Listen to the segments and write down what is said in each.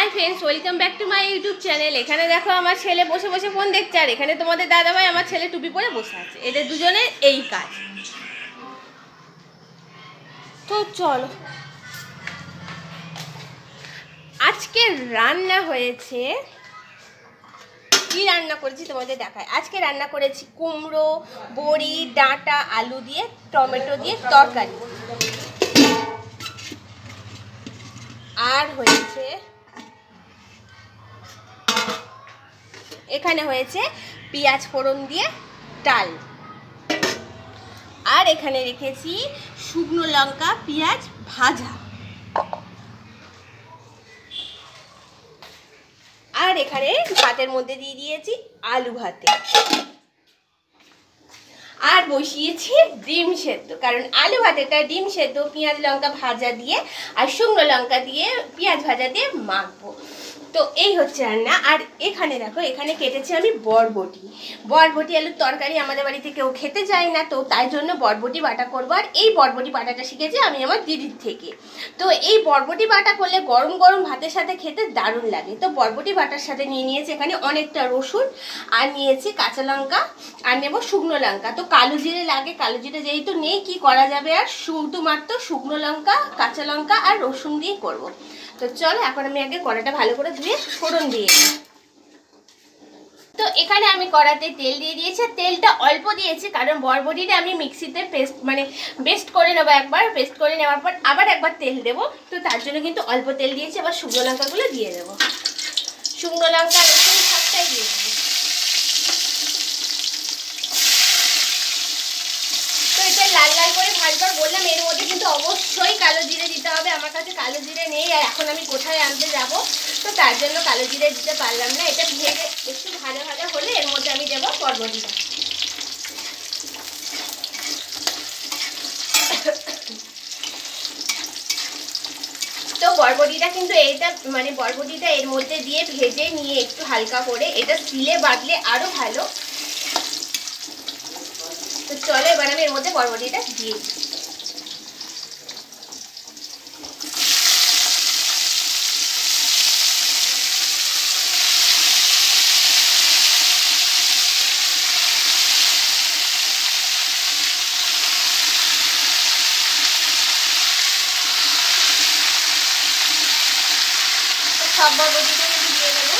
Hi friends, welcome back to my YouTube channel. এখানে দেখো আমার ছেলে বসে বসে ফোন দেখছে, আর এখানে তোমাদের দাদাভাই আমার ছেলে টুপি পরে বসে আছে। এদের দুজনের এই কাজ। তো চলো, আজকে রান্না হয়েছে, কি রান্না করেছি তোমাদের দেখায়। আজকে রান্না করেছি কুমড়ো, বড়ি, ডাঁটা, আলু দিয়ে টমেটো দিয়ে তরকারি। আর হয়েছে এখানে হয়েছে পেঁয়াজ ফোড়ন দিয়ে ডাল। আর এখানে রেখেছি শুকনো লঙ্কা পেঁয়াজ ভাজা। আর এখানে ভাতের মধ্যে দিয়ে দিয়েছি আলু ভাতে। আর বসিয়েছি ডিম সেদ্ধ, কারণ আলু ভাতেটা ডিম সেদ্ধ পেঁয়াজ লঙ্কা ভাজা দিয়ে আর শুকনো লঙ্কা দিয়ে পেঁয়াজ ভাজা দিয়ে মাখবো। তো এই হচ্ছে রান্না। আর এখানে দেখো, এখানে কেটেছি আমি বরবটি আলুর তরকারি। আমাদের বাড়িতে কেউ খেতে যায় না, তো তাই জন্য বরবটি বাটা করবো। আর এই বরবটি বাটাটা শিখেছি আমি আমার দিদির থেকে। তো এই বরবটি বাটা করলে গরম গরম ভাতের সাথে খেতে দারুণ লাগে। তো বরবটি বাটার সাথে নিয়ে নিয়েছি এখানে অনেকটা রসুন, আর নিয়েছি কাঁচা লঙ্কা, আর নেবো শুকনো লঙ্কা। তো কালো জিরে লাগে, কালো জিরে যেহেতু নেই কি করা যাবে, আর শুধুমাত্র শুকনো লঙ্কা কাঁচা লঙ্কা আর রসুন দিয়ে করবো। তো চলো, এখন আমি আগে কড়াটা ভালো করে ধুয়ে ফোড়ন দিয়ে দিই। তো এখানে আমি কড়াতে তেল দিয়ে দিয়েছি। তেলটা অল্প দিয়েছি কারণ বরবটিটা আমি মিক্সিতে পেস্ট করে নেবো। একবার পেস্ট করে নেওয়ার পর আবার একবার তেল দেবো, তো তার জন্য কিন্তু অল্প তেল দিয়েছি। আবার শুকনো লঙ্কাগুলো দিয়ে দেবো, শুকনো লঙ্কা রসুন সবটাই দিয়ে দেবো। তো এটা লাল লাল করে ভাজবার বললাম, এর মধ্যে কিন্তু অবশ্যই কালো জিরে দিতে হবে। আমার কাছে কালো জিরে নেই, আর এখন আমি কোথায় আনতে যাব, তো তার জন্য কালো জিরে দিতে পারলাম না। এটা ভেজে একটু ভাজা ভাজা হলে এর মধ্যে আমি দেবো বরবটিটা। তো বরবটিটা কিন্তু বরবটিটা এর মধ্যে দিয়ে ভেজে নিয়ে একটু হালকা করে, এটা সিলে বাটলে আরো ভালো। তো চলো, এবার আমি এর মধ্যে বরবটিটা দিয়ে দিই। সব বরবটিটা আমি দিয়ে দেবো।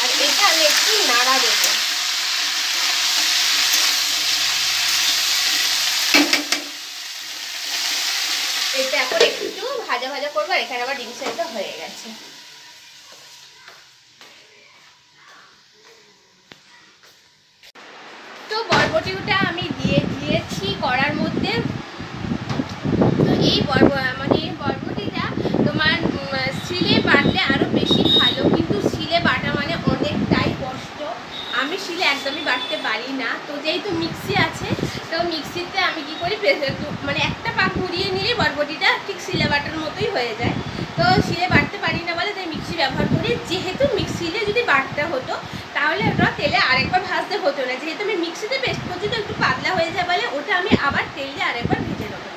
আর এটা আমি একটু নাড়া দেবো। এটা এখন একটু ভাজা ভাজা করবো। আর এখানে আবার ডিম সেদ্ধ হয়ে গেছে। তো বরবটিটা আমি দিয়ে দিয়েছি কড়ার মধ্যে। তো এই বরবটিটা তোমার শিলে বাটলে আরও বেশি ভালো, কিন্তু শিলে বাটা মানে অনেকটাই কষ্ট। আমি শিলে একদমই বাটতে পারি না। তো যেহেতু মিক্সি আছে, তো মিক্সিতে আমি কি করি, একটা পাক ঘুরিয়ে নিলে বরবটিটা ঠিক শিলে বাটার মতোই হয়ে যায়। তো শিলে বাটতে পারি না বলে তাই মিক্সি ব্যবহার করি। যেহেতু মিক্সিতে যদি বাটতে হতো তাহলে ওটা তেলে আরেকবার ভাজতে হতো না। যেহেতু আমি মিক্সিতে পেস্ট করছি, তো একটু পাতলা হয়ে যায় বলে ওটা আমি আবার তেল দিয়ে আরেকবার ভেজে নেবো।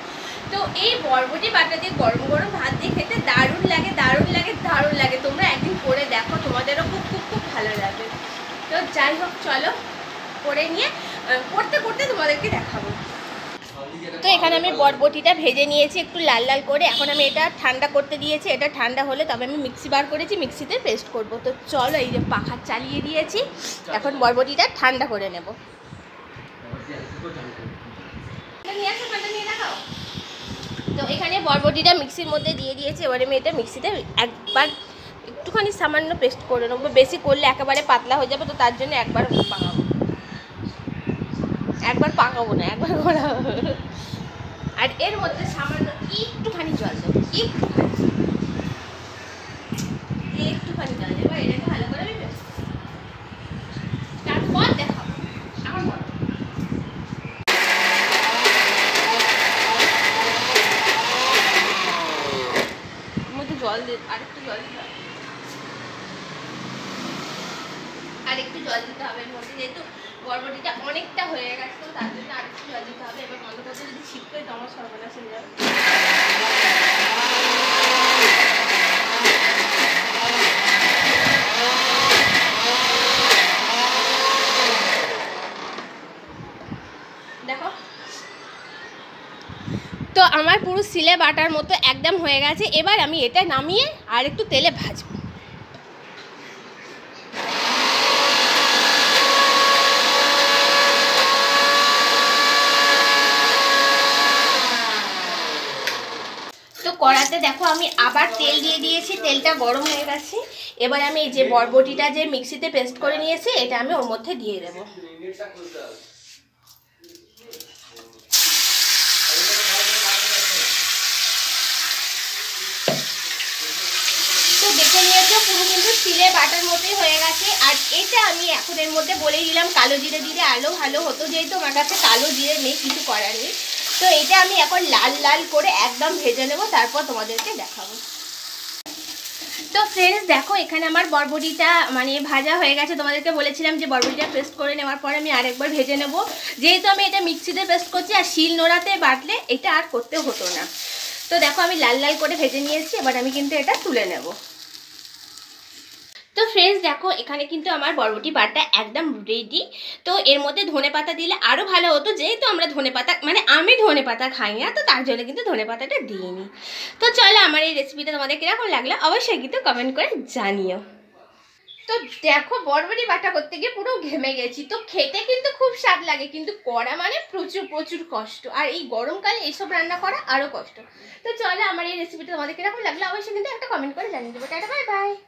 তো এই বরবটি বাটা দিয়ে গরম গরম ভাত দিয়ে খেতে দারুণ লাগে, দারুণ লাগে, দারুণ লাগে। তোমরা একদিন করে দেখো, তোমাদেরও খুব খুব খুব ভালো লাগবে। তো যাই হোক, চলো করে নিয়ে করতে করতে তোমাদেরকে দেখাবো। তো এখানে আমি বরবটিটা ভেজে নিয়েছি একটু লাল লাল করে। এখন আমি এটা ঠান্ডা করতে দিয়েছি। এটা ঠান্ডা হলে তবে আমি মিক্সি বার করেছি, মিক্সিতে পেস্ট করব। তো চলো, এই যে পাখা চালিয়ে দিয়েছি, এখন বরবটিটা ঠান্ডা করে নেব। তো এখানে বরবটিটা মিক্সির মধ্যে দিয়ে দিয়েছি। এবারে আমি এটা মিক্সিতে একবার একটুখানি সামান্য পেস্ট করে নেবো। বেশি করলে একেবারে পাতলা হয়ে যাবে, তো তার জন্য একবার পাকাবো না, একবার করা। আর এর মধ্যে সামান্য একটুখানি জল দেবো, একটুখানি জল দেবো। এটাকে ভালো করে আমি পেস্ট করবো, তারপর দেখাবো আমার মতো। জল দিয়ে আরেকটু জল দিতে হবে, আরেকটু জল দিতে হবে এর মধ্যে, যেহেতু বরবটিটা অনেকটা হয়ে গেছে, তো তার জন্য আরেকটু জল দিতে হবে। এবার বন্ধ করতে যদি ছিটকে তো আমার সর্বনাশ হয়ে যাবে। দেখো তো আমার পুরো সিলে বাটার মতো একদম হয়ে গেছে। এবার আমি এটা নামিয়ে আর একটু তেলে ভাজবো। তো কড়াতে দেখো আমি আবার তেল দিয়ে দিয়েছি, তেলটা গরম হয়ে গেছে। এবার আমি এই যে বরবটিটা যে মিক্সিতে পেস্ট করে নিয়েছি এটা আমি ওর মধ্যে দিয়ে দেবো। তো দেখে নিয়েছো পুরো কিন্তু সিলে বাটার মতোই হয়ে গেছে। আর এটা আমি এখন এর মধ্যে বলেই দিলাম কালো জিরে দিলে আরও ভালো হতো, যেহেতু আমার কাছে কালো জিরে নেই, কিছু করার নেই। তো এটা আমি এখন লাল লাল করে একদম ভেজে নেব, তারপর তোমাদেরকে দেখাবো। তো ফ্রেন্ডস দেখো এখানে আমার বরবটিটা মানে ভাজা হয়ে গেছে। তোমাদেরকে বলেছিলাম যে বরবটিটা পেস্ট করে নেওয়ার পরে আমি আরেকবার ভেজে নেব, যেহেতু আমি এটা মিক্সিতে পেস্ট করছি আর শিল নোড়াতে বাটলে এটা আর করতে হতো না। তো দেখো আমি লাল লাল করে ভেজে নিয়েছি, এবার আমি কিন্তু এটা তুলে নেব। তো ফ্রেন্ডস দেখো এখানে কিন্তু আমার বরবটি বাটা একদম রেডি। তো এর মধ্যে ধনেপাতা দিলে আরও ভালো হতো, যেহেতু আমরা ধনেপাতা মানে আমি ধনেপাতা খাই না, তো তার জন্য কিন্তু ধনেপাতাটা দিইনি। তো চলো আমার এই রেসিপিটা তোমাদের কীরকম লাগলো অবশ্যই কিন্তু কমেন্ট করে জানিও। তো দেখো বরবটি বাটা করতে গিয়ে পুরো ঘেমে গেছি। তো খেতে কিন্তু খুব স্বাদ লাগে, কিন্তু করা মানে প্রচুর প্রচুর কষ্ট, আর এই গরমকালে এইসব রান্না করা আরও কষ্ট। তো চলো আমার এই রেসিপিটা তোমাদের কীরকম লাগলো অবশ্যই কিন্তু একটা কমেন্ট করে জানিয়ে দেবো। Tata bye bye.